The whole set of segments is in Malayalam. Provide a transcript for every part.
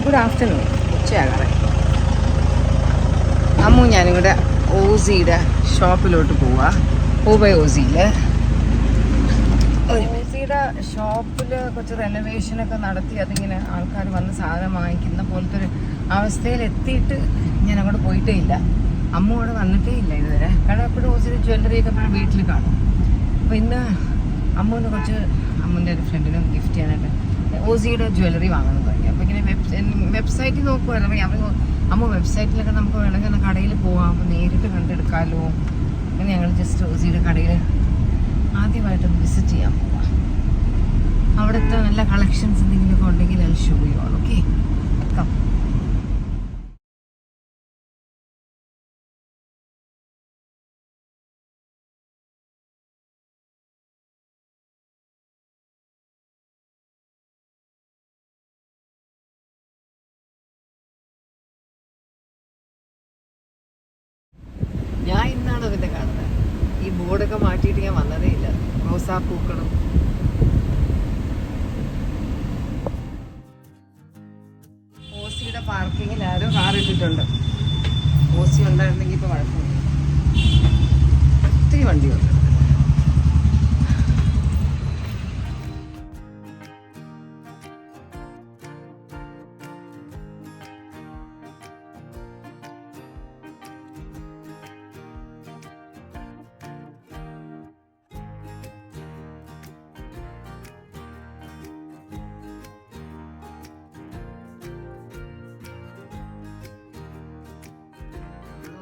Good afternoon, ഉച്ചയാകാറെ. അമ്മു ഞാനും കൂടെ ഓസിയുടെ ഷോപ്പിലോട്ട് പോവാ. ബൈ ഓസിയിൽ ഓസിയുടെ ഷോപ്പിൽ കുറച്ച് റെനോവേഷനൊക്കെ നടത്തി അതിങ്ങനെ ആൾക്കാർ വന്ന് സാധനം വാങ്ങിക്കുന്ന പോലത്തെ ഒരു അവസ്ഥയിൽ എത്തിയിട്ട് ഞാൻ അങ്ങോട്ട് പോയിട്ടേ ഇല്ല. അമ്മ അവിടെ വന്നിട്ടേ ഇല്ല ഇതുവരെ. കാരണം എപ്പോഴും ഓസിയുടെ ജ്വല്ലറി ഒക്കെ എപ്പോഴും വീട്ടിൽ കാണും. അപ്പോൾ ഇന്ന് അമ്മുവിന് കുറച്ച് അമ്മുവിൻ്റെ ഒരു ഫ്രണ്ടിനും ഗിഫ്റ്റ് ചെയ്യാനായിട്ട് ഓസിയുടെ ജ്വല്ലറി വാങ്ങണം തുടങ്ങി. അപ്പോൾ ഇങ്ങനെ വെബ്സൈറ്റിൽ നോക്കുമായിരുന്നു. അപ്പോൾ അവർ അമ്മ വെബ്സൈറ്റിലൊക്കെ നമുക്ക് വേണമെങ്കിൽ കടയിൽ പോകാം, അപ്പോൾ നേരിട്ട് കണ്ടെടുക്കാമല്ലോ. അങ്ങനെ ഞങ്ങൾ ജസ്റ്റ് ഓസിയുടെ കടയിൽ ആദ്യമായിട്ടൊന്ന് വിസിറ്റ് ചെയ്യാൻ പോവാം. അവിടുത്തെ നല്ല കളക്ഷൻസ് എന്തെങ്കിലുമൊക്കെ ഉണ്ടെങ്കിൽ അത് ഷോ ചെയ്യുവാണ്. Okay, come. ഞാൻ ഇന്നാണ് അതിൻ്റെ കാണുന്നത്. ഈ ബോർഡൊക്കെ മാറ്റിയിട്ട് ഞാൻ വന്നതേ ഇല്ല. റോസാപ്പൂക്കളും ഓസിയുടെ പാർക്കിങ്ങിൽ ആരോ കാർ ഇട്ടിട്ടുണ്ട്. ഓസി ഉണ്ടായിരുന്നെങ്കിൽ ഇപ്പോൾ വഴക്കമില്ല. ഒത്തിരി വണ്ടിയുണ്ട്.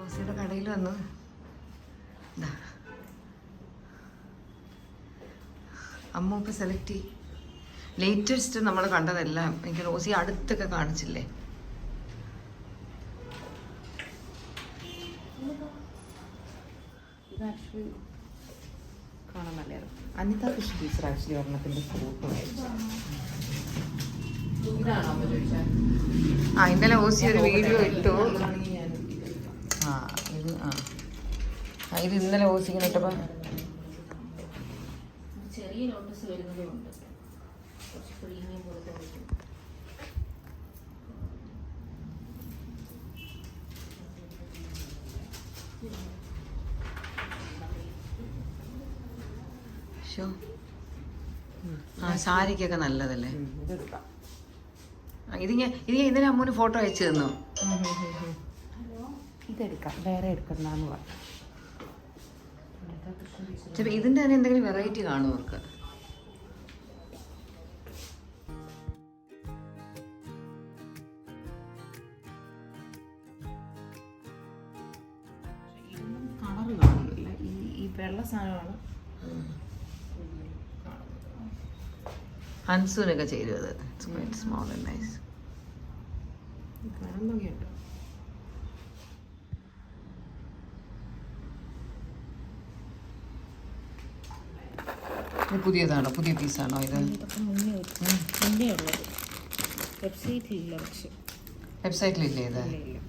ഓസിയുടെ കടയിൽ വന്നു. അമ്മ ഇപ്പം സെലക്ട് ചെയ്യും. ലേറ്റസ്റ്റ് നമ്മൾ കണ്ടതെല്ലാം എനിക്ക് ഓസി അടുത്തൊക്കെ കാണിച്ചില്ലേ. ഇത് ആക്ച്വലി കാണാൻ നല്ലതായിരുന്നു. അനിത കൃഷ്ണ ടീച്ചർ ആക്ച്വലി ഒരെണ്ണത്തിൻ്റെ ഫോട്ടോ അയച്ചു. ഇന്നലെ ഓസി ഒരു വീഡിയോ ഇട്ടു. ഇത് ഇന്നലെ ഓസി ഇങ്ങനെ ഇട്ടപ്പോൾ ചെറിയ നോട്ടീസ് വരുന്നതുകൊണ്ട് കുറച്ച് പ്രീമിയം കൊടുക്കാൻ പറ്റും. സാരിക്കൊക്കെ നല്ലതല്ലേ. ഇത് ഞാൻ ഇന്നലെ അമ്മൂന് ഫോട്ടോ അയച്ചു തന്നു. ഇതെടുക്കാം, വേറെ എടുക്കണ്ടെന്ന് പറഞ്ഞു. ഇതിന്റെ തന്നെ എന്തെങ്കിലും വെറൈറ്റി കാണും അവർക്ക്. ഇതൊന്നും കളറ് കാണില്ല. ഈ വെള്ള സാധനമാണ് ഹൻസൂനൊക്കെ ചേരും. അത് സ്മോൾ ആൻഡ് നൈസ്. കാണാൻ ഭംഗിയുണ്ട്. പുതിയതാണോ? പുതിയ പീസാണോ ഇത്? ഇതൊക്കെ മുന്നേ ഉള്ളത്. വെബ്സൈറ്റിലില്ല. പക്ഷെ വെബ്സൈറ്റിലില്ലേ ഇത്? ഇല്ല.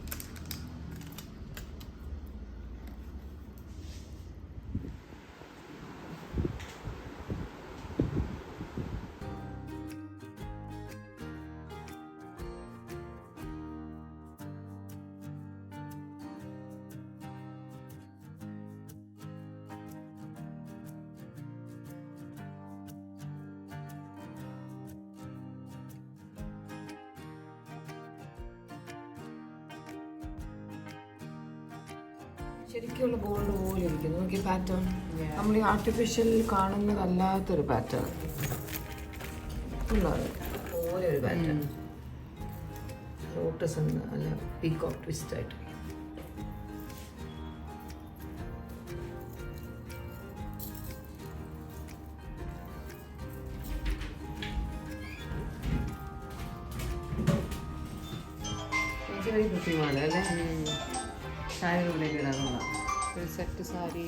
ശരിക്കുള്ള ഗോൾഡ് പോലെ ഇരിക്കുന്നു. നോക്കി പാറ്റേൺ. നമ്മൾ ഈ ആർട്ടിഫിഷ്യൽ കാണുന്നതല്ലാത്തൊരു പാറ്റേൺ ഉള്ളത് പോലെ ഒരു പാറ്റേൺ. ലോട്ടസ് എന്ന് അല്ല, പീകോക്ക് ട്വിസ്റ്റ് ആയിട്ട്. ചെറിയ കുട്ടിമാല അല്ലേ? സാരികളുടെയൊക്കെ ഇടാനുള്ള ഒരു സെറ്റ് സാരി.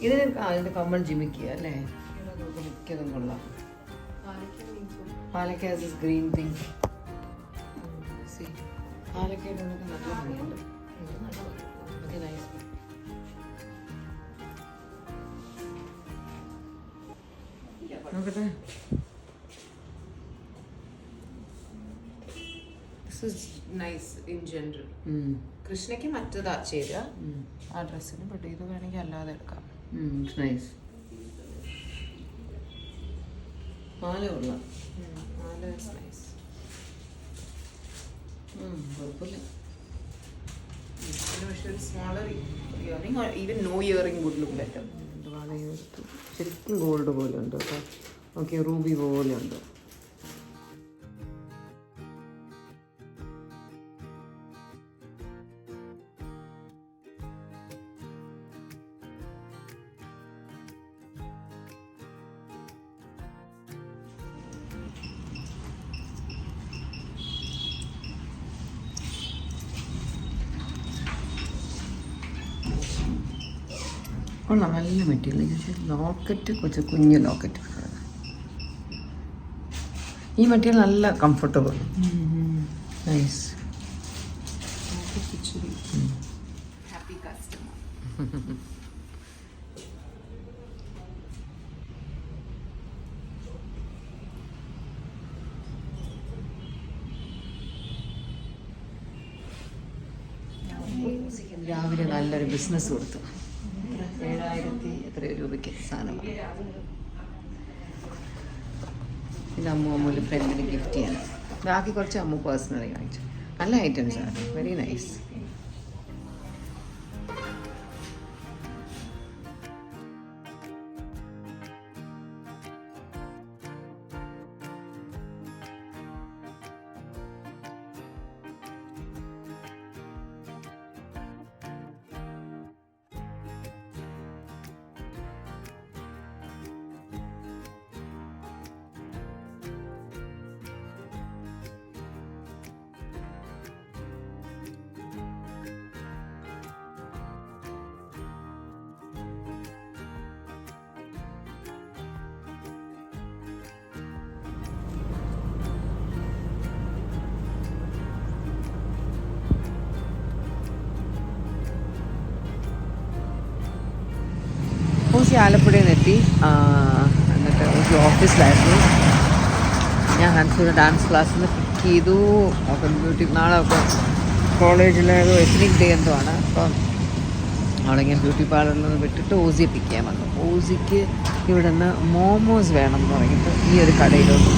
ഇതിന്റെ കമ്മൽ ജിമിക്കുക അല്ലേ? മിക്കതും കൊള്ളാം. പാലക്ക ഗ്രീൻ തിങ്. പാലക്കയുടെ നല്ല ഭംഗിയുണ്ട്. നോക്കട്ടെ. Nice in general. കൃഷ്ണയ്ക്ക് മറ്റതാ ചേരുക ആ ഡ്രസ്സിന്, ബട്ട് ഇത് വേണമെങ്കിൽ അല്ലാതെ എടുക്കാം. നൈസ്. മാല കൊള്ളാം. Mala is nice. കുഴപ്പമില്ല. പക്ഷേ ഒരു smaller earring or even no earring would look better. ശരിക്കും ഗോൾഡ് പോലെ ഉണ്ട് കേട്ടോ. ഓക്കെ, റൂബി പോലെ ഉണ്ട്. കൊള്ളാം, നല്ല മെറ്റീരിയൽ. ലോക്കറ്റ്, കുഞ്ഞു ലോക്കറ്റ്. ഈ മെറ്റീരിയൽ നല്ല കംഫർട്ടബിൾ. നൈസ്. Happy customer. രാവിലെ നല്ലൊരു ബിസിനസ് കൊടുത്തു. 7,000 എത്രയോ രൂപയ്ക്ക് സാധനമാണ്. ഇത് അമ്മൂല് ഫ്രണ്ടിന് ഗിഫ്റ്റ് ചെയ്യാൻ. ബാക്കി കുറച്ച് അമ്മു പേഴ്സണലി വാങ്ങിച്ചു. നല്ല ഐറ്റംസ് ആണ്, വെരി നൈസ്. ഓസി ആലപ്പുഴയിൽ നിന്ന് എത്തി. എന്നിട്ട് ഓസി ഓഫീസിലായിരുന്നു. ഞാൻ ഹൻസിയുടെ ഡാൻസ് ക്ലാസ്സിൽ നിന്ന് പിക്ക് ചെയ്തു. അപ്പം നാളെ അപ്പം കോളേജിലെ എത്നിക് ഡേ എന്തോ ആണ്. അപ്പം അവിടെ ഞാൻ ബ്യൂട്ടി പാർലറിൽ നിന്ന് വിട്ടിട്ട് ഓസിയെ പിക്ക് ചെയ്യാൻ വന്നു. ഓസിക്ക് ഇവിടെ നിന്ന് മോമോസ് വേണം എന്ന് പറഞ്ഞിട്ട് ഈ ഒരു കടയിലോട്ട്.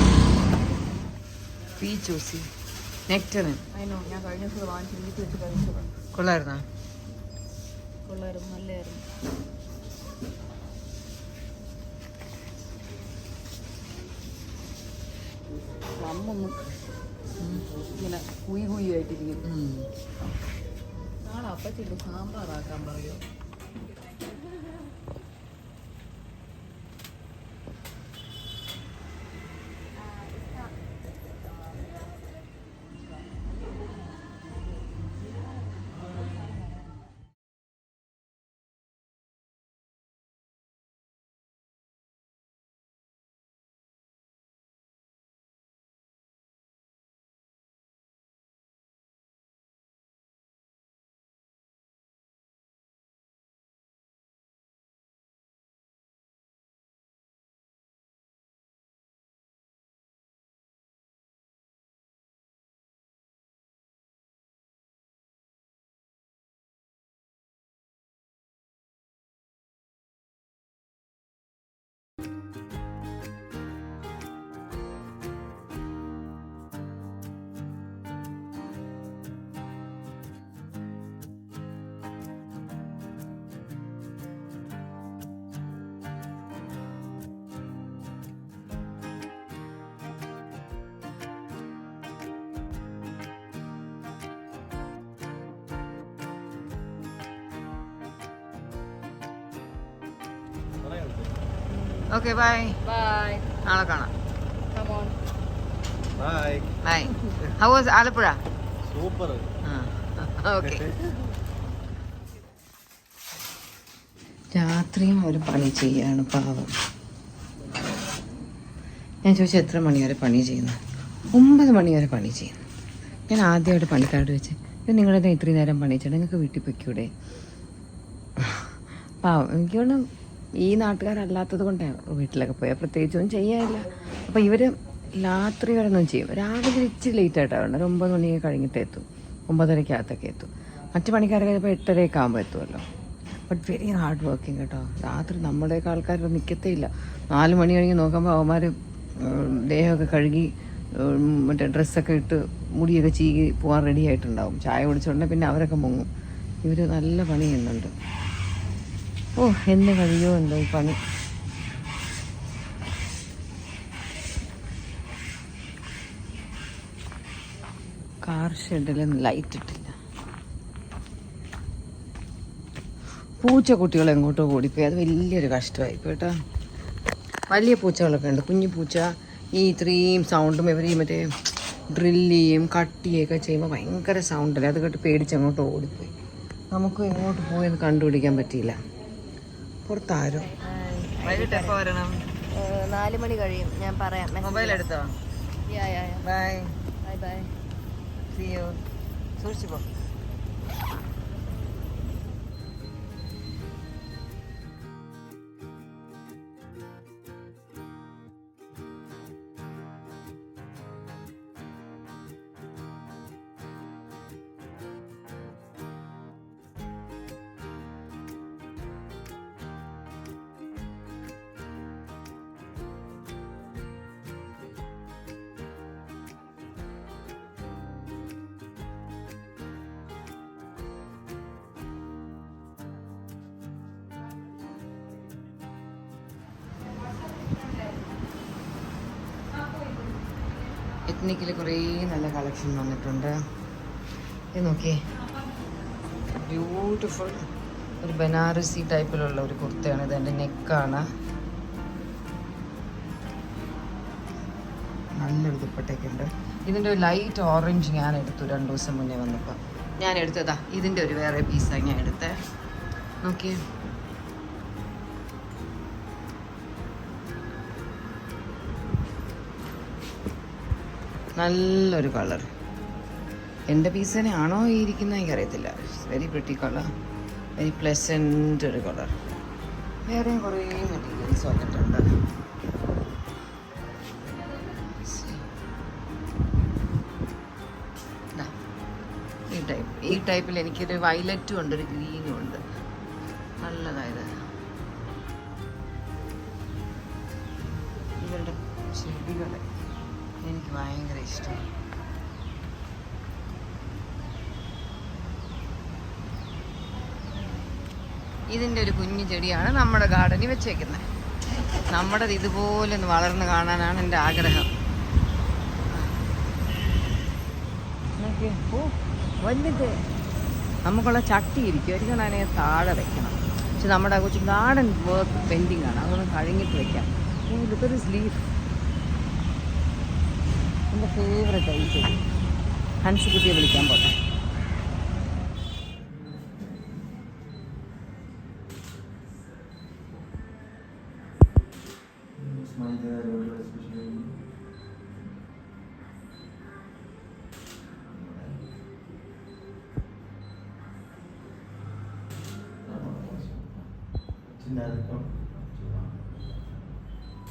പീച്ച് ഓസി നെക്ടറിന് ഞാൻ കഴിഞ്ഞ ദിവസം വാങ്ങിച്ച് വീട്ടിൽ വെച്ച് കഴിച്ചതാണ്. കൊള്ളായിരുന്നോ? കൊള്ളായിരുന്നു, നല്ലതായിരുന്നു. അമ്മൊന്നും ഇങ്ങനെ കുയി ആയിട്ടിരിക്കും. നാളെ അപ്പച്ചിട്ട് സാമ്പാറാക്കാൻ പറയോ? Okay, bye. ബൈ. നാളെ കാണാം. Come on. Bye. Bye. How was Alappuzha? Super. Okay. രാത്രിയും ഒരു പണി ചെയ്യാണ് പാവം. ഞാൻ ചോദിച്ചാൽ എത്ര മണി വരെ പണി ചെയ്യുന്നു? 9 മണി വരെ പണി ചെയ്യുന്നു. ഞാൻ ആദ്യമായിട്ട് പണിക്കാരോട് വെച്ച്, ഇത് നിങ്ങളുടെ ഇത്രയും നേരം പണി ചെയ്യണം, നിങ്ങൾക്ക് വീട്ടിൽ പൊയ്ക്കൂടെ? പാവം. എനിക്കൊന്നും ഈ നാട്ടുകാരല്ലാത്തത് കൊണ്ടാണ് വീട്ടിലൊക്കെ പോയാൽ പ്രത്യേകിച്ചൊന്നും ചെയ്യാനില്ല. അപ്പോൾ ഇവർ രാത്രി വരെയൊന്നും ചെയ്യും. രാവിലെ ഇച്ചിരി ലേറ്റായിട്ടാണ് വേണ്ടത്. ഒരു 9 മണിയൊക്കെ കഴിഞ്ഞിട്ട് എത്തും. 9:30-അകത്തൊക്കെ എത്തും. മറ്റു പണിക്കാരൊക്കെ ചിലപ്പോൾ 8:30 ആകുമ്പോൾ എത്തുമല്ലോ. ബട്ട് വെരി ഹാർഡ് വർക്കിംഗ് കേട്ടോ. രാത്രി നമ്മുടെയൊക്കെ ആൾക്കാർ നിൽക്കത്തേ ഇല്ല. 4 മണി കഴിഞ്ഞ് നോക്കുമ്പോൾ അവന്മാർ ദേഹമൊക്കെ കഴുകി മറ്റേ ഡ്രസ്സൊക്കെ ഇട്ട് മുടിയൊക്കെ ചീകി പോകാൻ റെഡി ആയിട്ടുണ്ടാവും. ചായ കുടിച്ചോണ്ടേ പിന്നെ അവരൊക്കെ മുങ്ങും. ഇവർ നല്ല പണി ചെയ്യുന്നുണ്ട്. ഓ എന്ന് കഴിയോ എന്തോ ഈ പണി. കാർ ഷെഡിൽ ലൈറ്റ് ഇട്ടില്ല. പൂച്ചക്കുട്ടികൾ എങ്ങോട്ടോ ഓടിപ്പോയി. അത് വലിയൊരു കഷ്ടമായി കേട്ടോ. വലിയ പൂച്ചകളൊക്കെ ഉണ്ട്. കുഞ്ഞു പൂച്ച ഈ ഇത്രയും സൗണ്ടും ഇവർ ഈ മറ്റേ ഡ്രില്ല് ചെയ്യും കട്ട് ചെയ്യുകയൊക്കെ ചെയ്യുമ്പോൾ ഭയങ്കര സൗണ്ടല്ലേ. അത് കേട്ട് പേടിച്ച് അങ്ങോട്ട് ഓടിപ്പോയി. നമുക്ക് എങ്ങോട്ട് പോയെന്ന് കണ്ടുപിടിക്കാൻ പറ്റിയില്ല. പുറത്താരോ. വൈകിട്ട് എപ്പോൾ വരണം? 4 മണി കഴിയും. ഞാൻ പറയാം. മൊബൈൽ എടുത്തോ? Bye bye bye. See you. സൂക്ഷിച്ചു പോ. എത്നിക്കിൽ കുറേ നല്ല കളക്ഷൻ വന്നിട്ടുണ്ട്. ഇത് നോക്കിയേ, ബ്യൂട്ടിഫുൾ ഒരു ബനാറസി ടൈപ്പിലുള്ള ഒരു കുർത്തയാണ്. ഇത് എൻ്റെ നെക്കാണ്. നല്ലൊരു ദുപ്പട്ടയൊക്കെ ഉണ്ട്. ഇതിൻ്റെ ഒരു ലൈറ്റ് ഓറഞ്ച് ഞാൻ എടുത്തു 2 ദിവസം മുന്നേ വന്നപ്പോൾ. ഞാൻ എടുത്തതാ ഇതിൻ്റെ ഒരു വേറെ പീസാണ് ഞാൻ എടുത്തത്. നോക്കിയേ, നല്ലൊരു കളർ. എൻ്റെ പീസ് തന്നെയാണോ ഈ ഇരിക്കുന്നത് എനിക്കറിയത്തില്ല. Very pretty colour, very pleasant ഒരു കളർ. വേറെയും കുറേ മെറ്റീരിയൽസ് വന്നിട്ടുണ്ട്. ഈ ടൈപ്പിൽ എനിക്കൊരു വയലറ്റും ഉണ്ട്, ഒരു ഗ്രീനും ഉണ്ട്. നല്ലതായത് ഇവരുടെ ചെടികൾ എനിക്ക് ഭയങ്കര ഇഷ്ടമാണ്. ഇതിൻ്റെ ഒരു കുഞ്ഞു ചെടിയാണ് നമ്മുടെ ഗാർഡനിൽ വെച്ചേക്കുന്നത്. നമ്മുടെ ഇതുപോലെ ഒന്ന് വളർന്ന് കാണാനാണ് എൻ്റെ ആഗ്രഹം. ഓ വലുത് നമുക്കുള്ള ചട്ടി ഇരിക്കും ആണെങ്കിൽ താഴെ വെക്കണം. പക്ഷെ നമ്മുടെ കൊച്ചു ഗാർഡൻ വർക്ക് പെൻഡിങ് ആണ്. അതൊന്ന് കഴിഞ്ഞിട്ട് വെക്കാം. ഇതൊരു സ്ലീഫ് എൻ്റെ ഫേവറേറ്റ് ആയി ചെടി. ഹൻസിക്കുട്ടിയെ വിളിക്കാൻ പോട്ടെ.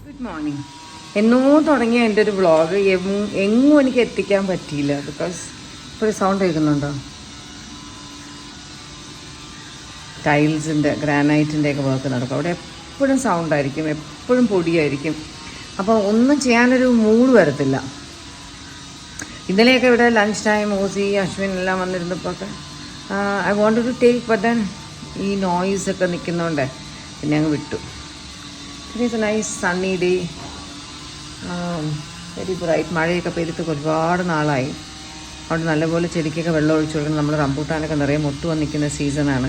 Good morning. എന്നോ തുടങ്ങിയ എൻ്റെ ഒരു വ്ളോഗ് എങ്ങും എനിക്ക് എത്തിക്കാൻ പറ്റിയില്ല. ബിക്കോസ് ഇപ്പോൾ ഒരു സൗണ്ട് കേൾക്കുന്നുണ്ടോ? ടൈൽസിൻ്റെ ഗ്രാനൈറ്റിൻ്റെ ഒക്കെ വർക്ക് നടക്കും. അവിടെ എപ്പോഴും സൗണ്ടായിരിക്കും, എപ്പോഴും പൊടിയായിരിക്കും. അപ്പോൾ ഒന്നും ചെയ്യാനൊരു മൂഡ് വരത്തില്ല. ഇന്നലെയൊക്കെ ഇവിടെ ലഞ്ച് ടൈം ഓസി അശ്വിൻ എല്ലാം വന്നിരുന്നപ്പോൾ ഒക്കെ I want to take, but then ഈ നോയ്സൊക്കെ നിൽക്കുന്നതുകൊണ്ട് പിന്നെ അങ്ങ് വിട്ടു. It is a nice sunny day, very bright. മഴയൊക്കെ പെയ്തിട്ട് ഒരുപാട് നാളായി. അതുകൊണ്ട് നല്ലപോലെ ചെടിക്കൊക്കെ വെള്ളം ഒഴിച്ചു കൊടുക്കണം. നമ്മൾ റംബൂട്ടാനൊക്കെ നിറയെ മൊട്ട് വന്നിരിക്കുന്ന സീസണാണ്.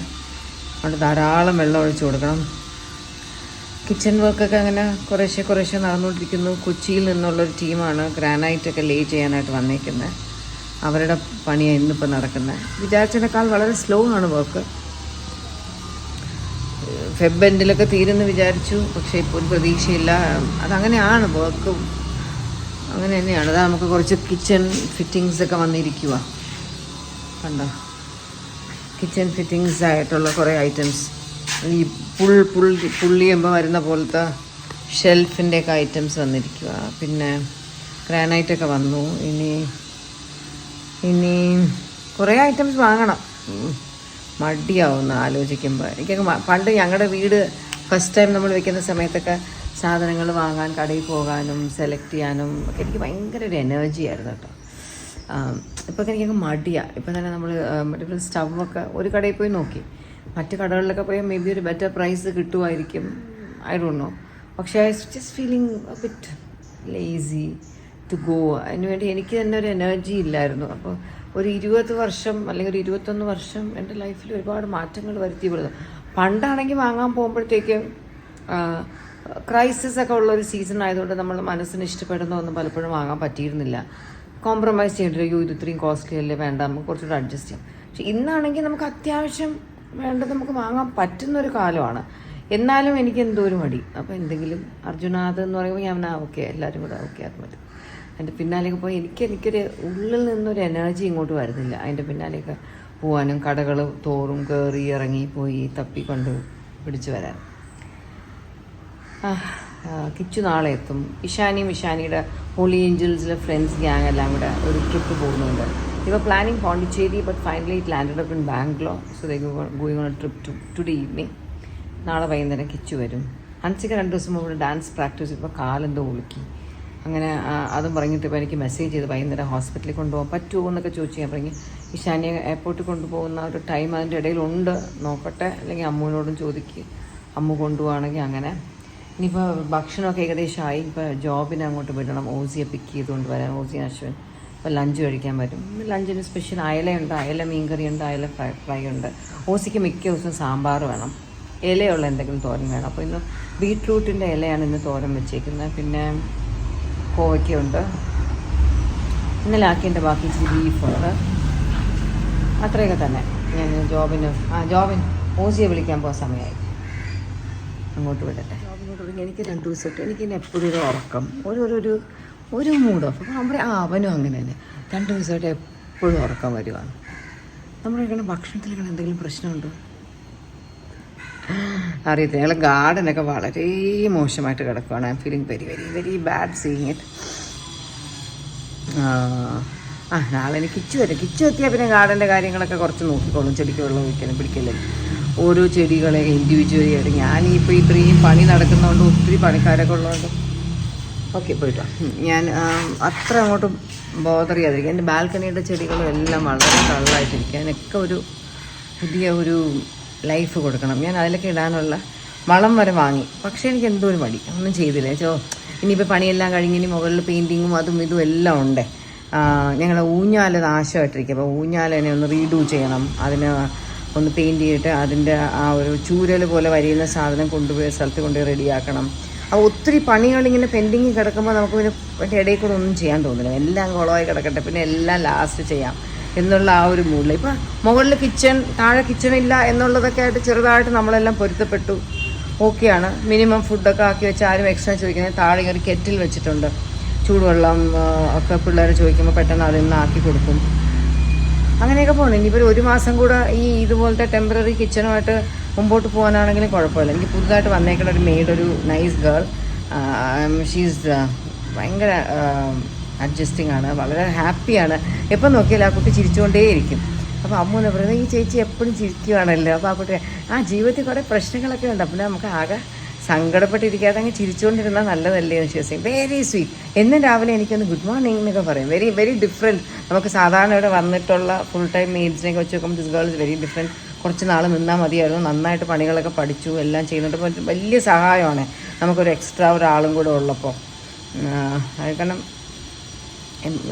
അതുകൊണ്ട് ധാരാളം വെള്ളം ഒഴിച്ചു കൊടുക്കണം. കിച്ചൺ വർക്കൊക്കെ അങ്ങനെ കുറേശ്ശെ നടന്നുകൊണ്ടിരിക്കുന്നു. കൊച്ചിയിൽ നിന്നുള്ളൊരു ടീമാണ് ഗ്രാനൈറ്റൊക്കെ ലേ ചെയ്യാനായിട്ട് വന്നേക്കുന്നത്. അവരുടെ പണിയാണ് ഇന്നിപ്പോൾ നടക്കുന്നത്. വിചാരിച്ചതിനേക്കാൾ വളരെ സ്ലോ ആണ് വർക്ക്. ഫെബ് എൻഡിലൊക്കെ തീരുമെന്ന് വിചാരിച്ചു, പക്ഷേ ഇപ്പോൾ ഒരു പ്രതീക്ഷയില്ല. അതങ്ങനെയാണ് വർക്ക്, അങ്ങനെ തന്നെയാണ്. അതാ നമുക്ക് കുറച്ച് കിച്ചൺ ഫിറ്റിങ്സൊക്കെ വന്നിരിക്കുക. കണ്ടോ, കിച്ചൺ ഫിറ്റിങ്സ് ആയിട്ടുള്ള കുറേ ഐറ്റംസ്. ഈ പുള്ളിയുമ്പോൾ വരുന്ന പോലത്തെ ഷെൽഫിൻ്റെയൊക്കെ ഐറ്റംസ് വന്നിരിക്കുക. പിന്നെ ഗ്രാനൈറ്റൊക്കെ വന്നു. ഇനി കുറേ ഐറ്റംസ് വാങ്ങണം. മടിയാവുന്ന ആലോചിക്കുമ്പോൾ. എനിക്കൊക്കെ പണ്ട് ഞങ്ങളുടെ വീട് ഫസ്റ്റ് ടൈം നമ്മൾ വെക്കുന്ന സമയത്തൊക്കെ സാധനങ്ങൾ വാങ്ങാൻ കടയിൽ പോകാനും സെലക്ട് ചെയ്യാനും ഒക്കെ എനിക്ക് ഭയങ്കര ഒരു എനർജി ആയിരുന്നു കേട്ടോ. ഇപ്പോൾ എനിക്കൊക്കെ മടിയാണ്. ഇപ്പം തന്നെ നമ്മൾ മറ്റേ സ്റ്റവൊക്കെ ഒരു കടയിൽ പോയി നോക്കി, മറ്റു കടകളിലൊക്കെ പോയി മേ ബി ഒരു ബെറ്റർ പ്രൈസ് കിട്ടുമായിരിക്കും, ഐ ഡോണ്ട് നോ. പക്ഷേ I just feeling bit lazy to go. അതിനുവേണ്ടി എനിക്ക് തന്നെ ഒരു എനർജി ഇല്ലായിരുന്നു. അപ്പോൾ ഒരു 20 വർഷം അല്ലെങ്കിൽ ഒരു 21 വർഷം എൻ്റെ ലൈഫിൽ ഒരുപാട് മാറ്റങ്ങൾ വരുത്തിപ്പെടുന്നു. പണ്ടാണെങ്കിൽ വാങ്ങാൻ പോകുമ്പോഴത്തേക്കും ക്രൈസിസ് ഒക്കെ ഉള്ളൊരു സീസൺ ആയതുകൊണ്ട് നമ്മൾ മനസ്സിന് ഇഷ്ടപ്പെടുന്ന ഒന്നും പലപ്പോഴും വാങ്ങാൻ പറ്റിയിരുന്നില്ല. കോംപ്രമൈസ് ചെയ്യേണ്ടിരിക്കും, ഇത് ഇത്രയും കോസ്റ്റ്ലി അല്ലേ, വേണ്ട നമുക്ക് കുറച്ചുകൂടെ അഡ്ജസ്റ്റ് ചെയ്യാം. പക്ഷെ ഇന്നാണെങ്കിൽ നമുക്ക് അത്യാവശ്യം വേണ്ടത് നമുക്ക് വാങ്ങാൻ പറ്റുന്നൊരു കാലമാണ്. എന്നാലും എനിക്ക് എന്തോ ഒരു മടി. അപ്പോൾ എന്തെങ്കിലും അർജുനാഥ് എന്ന് പറയുമ്പോൾ ഞാൻ ഓക്കെ എല്ലാവരും കൂടെ ഓക്കെ അത് മതി. അതിൻ്റെ പിന്നാലേക്ക് പോയി എനിക്കൊരു ഉള്ളിൽ നിന്നൊരു എനർജി ഇങ്ങോട്ട് വരുന്നില്ല. അതിൻ്റെ പിന്നാലേക്ക് പോകാനും കടകൾ തോറും കയറി ഇറങ്ങി പോയി തപ്പിക്കൊണ്ട് പിടിച്ചു വരാൻ. കിച്ചു നാളെ എത്തും. ഇഷാനിയുടെ ഹോളി ഏഞ്ചൽസിലെ ഫ്രണ്ട്സ് ഗ്യാങ് എല്ലാം കൂടെ ഒരു ട്രിപ്പ് പോകുന്നുണ്ട്. ഇവർ planning Pondicherry, but finally it landed up in Bangalore. So they going on A trip today evening. നാളെ വൈകുന്നേരം കിച്ചു വരും. ഹൻസിക 2 ദിവസം മുമ്പ് ഡാൻസ് പ്രാക്ടീസ് ഇപ്പോൾ കാലെന്തോ ഒളുക്കി. അങ്ങനെ അതും പറഞ്ഞിട്ട് ഇപ്പോൾ എനിക്ക് മെസ്സേജ് ചെയ്ത് വൈകുന്നേരം ഹോസ്പിറ്റലിൽ കൊണ്ടുപോകാൻ പറ്റുമോ എന്നൊക്കെ ചോദിച്ചു. ഞാൻ പറഞ്ഞ് ഇഷാനിയെ എയർപോർട്ടിൽ കൊണ്ടുപോകുന്ന ഒരു ടൈം അതിൻ്റെ ഇടയിലുണ്ട്, നോക്കട്ടെ, അല്ലെങ്കിൽ അമ്മുവിനോടും ചോദിക്കുക, അമ്മു കൊണ്ടുപോകുകയാണെങ്കിൽ അങ്ങനെ. ഇനിയിപ്പോൾ ഭക്ഷണമൊക്കെ ഏകദേശമായി. ഇപ്പോൾ ജോബിനെ അങ്ങോട്ട് വിടണം, ഓസിയെ പിക്ക് ചെയ്തുകൊണ്ട് വരാൻ, ഓസി അശ്വൻ. ഇപ്പോൾ ലഞ്ച് കഴിക്കാൻ പറ്റും. ലഞ്ചിന് സ്പെഷ്യൽ അയലയുണ്ട്, അയല മീൻകറിയുണ്ട്, അയല ഫ്രൈ ഉണ്ട്. ഓസിക്ക് മിക്ക ദിവസവും സാമ്പാർ വേണം, ഇലയുള്ള എന്തെങ്കിലും തോരൻ വേണം. അപ്പോൾ ഇന്ന് ബീട്രൂട്ടിൻ്റെ ഇലയാണ് ഇന്ന് തോരൻ വെച്ചേക്കുന്നത്. പിന്നെ കോവയ്ക്കുണ്ട്, ഇന്നലെ ആക്കിയതിൻ്റെ ബാക്കി ബീഫുണ്ട്. അത്രയൊക്കെ തന്നെ. ഞാൻ ജോബിന് ഓസിയെ വിളിക്കാൻ പോകാൻ സമയമായി, അങ്ങോട്ട് വിടട്ടെ. ജോബിനോട്ട് വിളിക്കാൻ എനിക്ക് 2 ദിവസമായിട്ട് എനിക്കിന്ന് എപ്പോഴും ഒരു ഉറക്കം, ഒരു മൂഡ് ഓഫ്. അപ്പോൾ അവിടെ അവനും അങ്ങനെ തന്നെ 2 ദിവസമായിട്ട് എപ്പോഴും ഉറക്കം വരുവാണ്. നമ്മളിങ്ങനെ ഭക്ഷണത്തിലിങ്ങനെ എന്തെങ്കിലും പ്രശ്നമുണ്ടോ അറിയത്തില്ല. ഞങ്ങൾ ഗാർഡനൊക്കെ വളരെ മോശമായിട്ട് കിടക്കുകയാണ്. I M feeling very very very bad seeing it. നാളെ എനിക്ക് കിച്ചു എത്തിയാൽ പിന്നെ ഗാർഡൻ്റെ കാര്യങ്ങളൊക്കെ കുറച്ച് നോക്കിക്കോളും. ചെടിക്ക് വെള്ളം ഒഴിക്കണം, പിടിക്കല്ലേ, ഓരോ ചെടികളെ ഇൻഡിവിജ്വലി ആയിട്ട്. ഞാനിപ്പോൾ ഇത്രയും പണി നടക്കുന്നതുകൊണ്ട് ഒത്തിരി പണിക്കാരൊക്കെ ഉള്ളതുകൊണ്ട് ഓക്കെ പോയിട്ടോ. ഞാൻ അത്ര അങ്ങോട്ടും ബോദർ ചെയ്യാതിരിക്കും. എൻ്റെ ബാൽക്കണിയുടെ ചെടികളും എല്ലാം വളരെ കള്ളായിട്ടിരിക്കുക. അതിനൊക്കെ ഒരു പുതിയ ഒരു ലൈഫ് കൊടുക്കണം. ഞാൻ അതിലൊക്കെ ഇടാനുള്ള വളം വരെ വാങ്ങി. പക്ഷേ എനിക്ക് എന്തോ ഒരു മടി, ഒന്നും ചെയ്തില്ല. ഇനിയിപ്പോൾ പണിയെല്ലാം കഴിഞ്ഞ് ഇനി മുകളിൽ പെയിൻറ്റിങ്ങും അതും ഇതും എല്ലാം ഉണ്ട്. ഞങ്ങളുടെ ഊഞ്ഞാൽ നാശമായിട്ടിരിക്കുക. അപ്പോൾ ഊഞ്ഞാലിനെ ഒന്ന് റീഡൂ ചെയ്യണം, അതിന് ഒന്ന് പെയിൻറ്റ് ചെയ്തിട്ട് അതിൻ്റെ ആ ഒരു ചൂരൽ പോലെ വരിയുന്ന സാധനം കൊണ്ടുപോയി സ്ഥലത്ത് കൊണ്ടുപോയി റെഡിയാക്കണം. അപ്പോൾ ഒത്തിരി പണികളിങ്ങനെ പെൻഡിങ് കിടക്കുമ്പോൾ നമുക്ക് പിന്നെ മറ്റേ ഇടയിൽ കൂടെ ഒന്നും ചെയ്യാൻ തോന്നില്ല. എല്ലാം കുളമായി കിടക്കട്ടെ, പിന്നെ എല്ലാം ലാസ്റ്റ് ചെയ്യാം എന്നുള്ള ആ ഒരു മൂഡിൽ. ഇപ്പോൾ മുകളിൽ കിച്ചൺ, താഴെ കിച്ചണില്ല എന്നുള്ളതൊക്കെ ആയിട്ട് ചെറുതായിട്ട് നമ്മളെല്ലാം പൊരുത്തപ്പെട്ടു, ഓക്കെയാണ്. മിനിമം ഫുഡൊക്കെ ആക്കി വെച്ച് ആരും എക്സ്ട്രാ ചോദിക്കുന്നത്. താഴെ ഒരു കെറ്റിൽ വെച്ചിട്ടുണ്ട്, ചൂടുവെള്ളം ഒക്കെ പിള്ളേർ ചോദിക്കുമ്പോൾ പെട്ടെന്ന് അതിൽ നിന്ന് ആക്കി കൊടുക്കും. അങ്ങനെയൊക്കെ പോകണം. ഇനിയിപ്പോൾ 1 മാസം കൂടെ ഈ ഇതുപോലത്തെ ടെമ്പററി കിച്ചണുമായിട്ട് മുമ്പോട്ട് പോകാനാണെങ്കിലും കുഴപ്പമില്ല. എനിക്ക് പുതുതായിട്ട് വന്നേക്കുന്ന ഒരു മെയ്ഡ്, ഒരു നൈസ് ഗേൾ, ഷീസ് ഭയങ്കര അഡ്ജസ്റ്റിംഗ് ആണ്, വളരെ ഹാപ്പിയാണ്. എപ്പം നോക്കിയാലും ആ കുട്ടി ചിരിച്ചുകൊണ്ടേയിരിക്കും. അപ്പോൾ അമ്മ എന്ന് പറയുന്നത് ഈ ചേച്ചി എപ്പോഴും ചിരിക്കുകയാണല്ലോ. അപ്പോൾ ആ കുട്ടി ജീവിതത്തിൽ കുറേ പ്രശ്നങ്ങളൊക്കെ ഉണ്ട്, അപ്പോൾ നമുക്ക് ആകെ സങ്കടപ്പെട്ടിരിക്കാതെ അങ്ങ് ചിരിച്ചുകൊണ്ടിരുന്നാൽ നല്ലതല്ലേ എന്ന് വിശ്വസിക്കും. Very sweet. എന്നും രാവിലെ എനിക്കൊന്ന് ഗുഡ് മോർണിംഗ് എന്നൊക്കെ പറയും. Very very different. നമുക്ക് സാധാരണ ഇവിടെ വന്നിട്ടുള്ള ഫുൾ ടൈം മെയ്ഡ്സിനെയൊക്കെ വെച്ച് നോക്കുമ്പോൾ this girl is very different. കുറച്ച് നാൾ നിന്നാൽ മതിയായിരുന്നു. നന്നായിട്ട് പണികളൊക്കെ പഠിച്ചു, എല്ലാം ചെയ്യുന്നുണ്ട്. വലിയ സഹായമാണ് നമുക്കൊരു എക്സ്ട്രാ ഒരാളും കൂടെ ഉള്ളപ്പോൾ. അത് കാരണം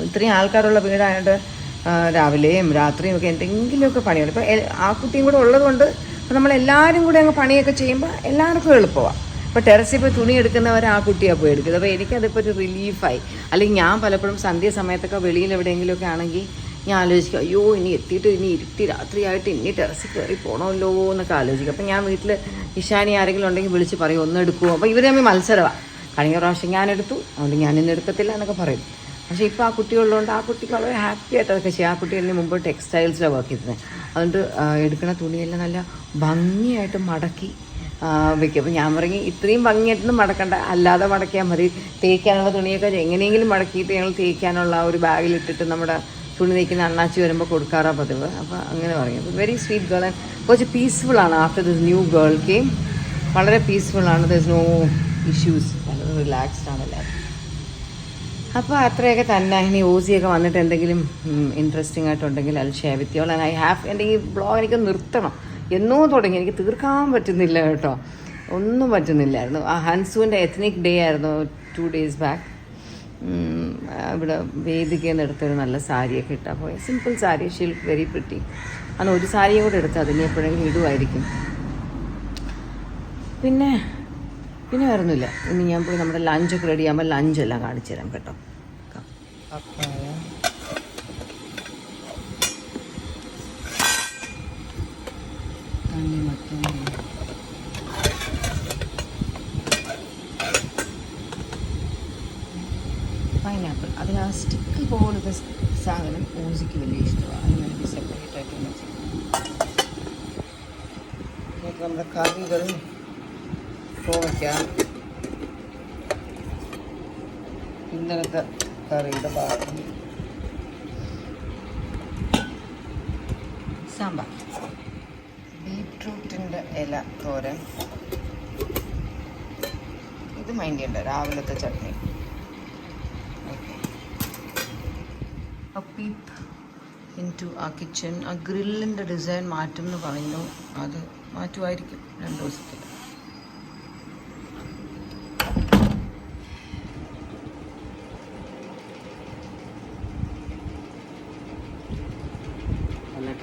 ഇത്രയും ആൾക്കാരുള്ള വീടായതുകൊണ്ട് രാവിലെയും രാത്രിയും ഒക്കെ എന്തെങ്കിലുമൊക്കെ പണിയുണ്ട്. ഇപ്പോൾ ആ കുട്ടിയും കൂടെ ഉള്ളതുകൊണ്ട് അപ്പോൾ നമ്മളെല്ലാവരും കൂടെ അങ്ങ് പണിയൊക്കെ ചെയ്യുമ്പോൾ എല്ലാവർക്കും എളുപ്പമാണ്. ഇപ്പോൾ ടെറസിൽ പോയി തുണി എടുക്കുന്നവർ ആ കുട്ടിയാണ് പോയി എടുക്കുന്നത്. അപ്പോൾ എനിക്കതിപ്പോൾ ഒരു റിലീഫായി. അല്ലെങ്കിൽ ഞാൻ പലപ്പോഴും സന്ധ്യ സമയത്തൊക്കെ വെളിയിൽ എവിടെയെങ്കിലുമൊക്കെ ആണെങ്കിൽ ഞാൻ ആലോചിക്കും, അയ്യോ ഇനി എത്തിയിട്ട് ഇനി ഇരുട്ടി രാത്രിയായിട്ട് ഇനി ടെറസിൽ കയറി പോകണമല്ലോ എന്നൊക്കെ ആലോചിക്കും. അപ്പോൾ ഞാൻ വീട്ടിൽ ഇഷാനി ആരെങ്കിലും ഉണ്ടെങ്കിൽ വിളിച്ച് പറയും ഒന്ന് എടുക്കുമോ. അപ്പോൾ ഇവർ തമ്മിൽ മത്സരമാണ്. കഴിഞ്ഞ പ്രാവശ്യം ഞാൻ എടുത്തു, അതുകൊണ്ട് ഞാനിന്ന് എടുക്കത്തില്ല എന്നൊക്കെ പറയും. പക്ഷേ ഇപ്പോൾ ആ കുട്ടികളുള്ളതുകൊണ്ട് ആ കുട്ടിക്ക് വളരെ ഹാപ്പി ആയിട്ട് അതൊക്കെ ചെയ്യും. ആ കുട്ടി എന്നെ മുമ്പ് ടെക്സ്റ്റൈൽസിലാണ് വർക്ക് ചെയ്തത്. അതുകൊണ്ട് എടുക്കുന്ന തുണിയെല്ലാം നല്ല ഭംഗിയായിട്ട് മടക്കി വെക്കും. അപ്പോൾ ഞാൻ പറഞ്ഞു ഇത്രയും ഭംഗിയായിട്ടൊന്നും മടക്കണ്ട, അല്ലാതെ മടക്കിയാൽ മതി. തേക്കാനുള്ള തുണിയൊക്കെ എങ്ങനെയെങ്കിലും മടക്കിയിട്ട് ഞങ്ങൾ തേക്കാനുള്ള ഒരു ബാഗിലിട്ടിട്ട് നമ്മുടെ തുണി തേക്കുന്ന അണ്ണാച്ചി വരുമ്പോൾ കൊടുക്കാറാണ് പതിവ്. അപ്പോൾ അങ്ങനെ പറയും. വെരി സ്വീറ്റ് ഗേൾ ആൻഡ് കുറച്ച് പീസ്ഫുള്ളാണ്. After this new girl came വളരെ പീസ്ഫുള്ളാണ്. There is no issues. വളരെ റിലാക്സ്ഡ് ആണ് എല്ലാവരും. അപ്പോൾ അത്രയൊക്കെ തന്നെ. ഇനി ഓസിയൊക്കെ വന്നിട്ട് എന്തെങ്കിലും ഇൻട്രസ്റ്റിംഗ് ആയിട്ടുണ്ടെങ്കിൽ അത് share with you all. And I have എൻ്റെ ഈ ബ്ലോഗ് എനിക്ക് നിർത്തണം എന്നോ തുടങ്ങി. എനിക്ക് തീർക്കാൻ പറ്റുന്നില്ല കേട്ടോ, ഒന്നും പറ്റുന്നില്ലായിരുന്നു. ആ ഹൻസുവിൻ്റെ എത്നിക് ഡേ ആയിരുന്നു 2 days ബാക്ക്. ഇവിടെ വേദികയിൽ നിന്ന് എടുത്തൊരു നല്ല സാരിയൊക്കെ ഇട്ടാൽ പോയി. Simple sari, she look very pretty. അന്ന് ഒരു സാരിയും കൂടെ എടുത്ത് അതിന് എപ്പോഴെങ്കിലും ഇടുമായിരിക്കും. പിന്നെ വരുന്നില്ല. ഇനി ഞാൻ പോയി നമ്മുടെ ലഞ്ചൊക്കെ റെഡി ആകുമ്പോൾ ലഞ്ചെല്ലാം കാണിച്ചു തരാം കേട്ടോ. പൈനാപ്പിൾ, അതിന് ആ സ്റ്റിക്ക് പോലത്തെ സാധനം ഓസിക്ക് വലിയ ഇഷ്ടമാണ്. അതിന് വേണ്ടി സെപ്പറേറ്റ് ആയിട്ട് നമ്മുടെ കറികൾ വയ്ക്കാം. ഇന്നലത്തെ കറിയുടെ ബാക്കി സാമ്പാർ, ബീട്രൂട്ടിൻ്റെ ഇല തോരൻ, ഇത് മൈൻഡ് രാവിലത്തെ ചട്നി. പീപ്പ് ഇൻ ടു ആ കിച്ചൺ. ആ ഗ്രില്ലിൻ്റെ ഡിസൈൻ മാറ്റും എന്ന് പറയുന്നു. അത് മാറ്റുമായിരിക്കും 2 ദിവസത്തിൽ.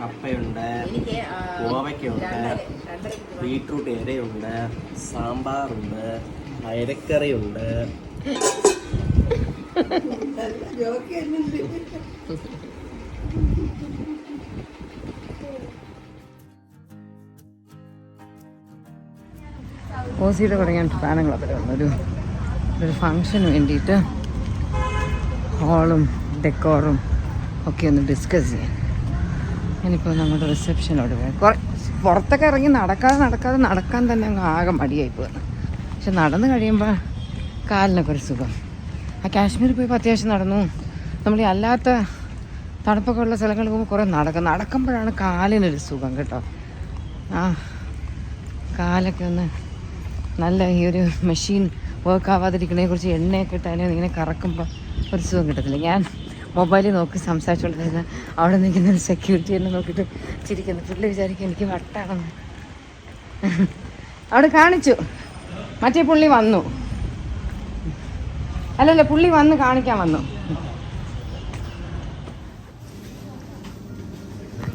കപ്പയുണ്ട്, കോവയ്ക്കുണ്ട്, ബീട്രൂട്ട് ഇരയുണ്ട്, സാമ്പാറുണ്ട്, അയരക്കറിയുണ്ട്. ഓസിയുടെ കൂടെ ഞാൻ സാധനങ്ങളൊക്കെ ഒരു ഫങ്ഷന് വേണ്ടിയിട്ട് ഹാളും ഡെക്കോറും ഒക്കെ ഒന്ന് ഡിസ്കസ് ചെയ്യാൻ. ഞാനിപ്പോൾ നമ്മുടെ റിസപ്ഷനോട് പോയി. പുറത്തൊക്കെ ഇറങ്ങി നടക്കാൻ തന്നെ അങ്ങ് ആകെ മടിയായി പോകുന്നു. പക്ഷെ നടന്നു കഴിയുമ്പോൾ കാലിനൊക്കെ ഒരു സുഖം. ആ കാശ്മീരിൽ പോയി അത്യാവശ്യം നടന്നു. നമ്മൾ ഈ അല്ലാത്ത തണുപ്പൊക്കെ ഉള്ള സ്ഥലങ്ങളിൽ പോകുമ്പോൾ കുറേ നടക്കുമ്പോഴാണ് കാലിനൊരു സുഖം കേട്ടോ. ആ കാലൊക്കെ ഒന്ന് നല്ല ഈ ഒരു മെഷീൻ വർക്ക് ആവാതിരിക്കണതിനെക്കുറിച്ച് എണ്ണയൊക്കെ ഇട്ട് അതിനെ ഇങ്ങനെ കറക്കുമ്പോൾ ഒരു സുഖം കിട്ടത്തില്ല. ഞാൻ മൊബൈലിൽ നോക്കി സംസാരിച്ചുകൊണ്ടിരുന്ന അവിടെ നിൽക്കുന്ന സെക്യൂരിറ്റി എന്നെ നോക്കിയിട്ട് ചിരിക്കുന്നു. പുള്ളി വിചാരിക്കും എനിക്ക് വട്ടാണെന്ന്. അവിടെ കാണിച്ചു, മറ്റേ പുള്ളി വന്നു. അല്ലല്ല, പുള്ളി വന്ന് കാണിക്കാൻ വന്നു.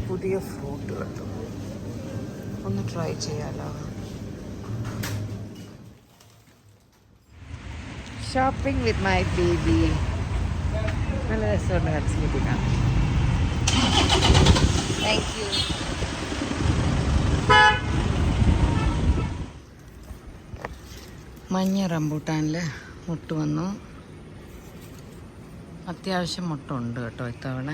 പുതിയ ഫ്രൂട്ട് കേട്ടോ, ഒന്ന് ട്രൈ ചെയ്യാലോ. Shopping with my baby. നല്ല രസമുണ്ട് ഹസ്ബൻഡിനാണ്. Thank you. മഞ്ഞ റംബൂട്ടാനിൽ മുട്ട് വന്നു. അത്യാവശ്യം മുട്ടുണ്ട് കേട്ടോ ഇത്തവണ.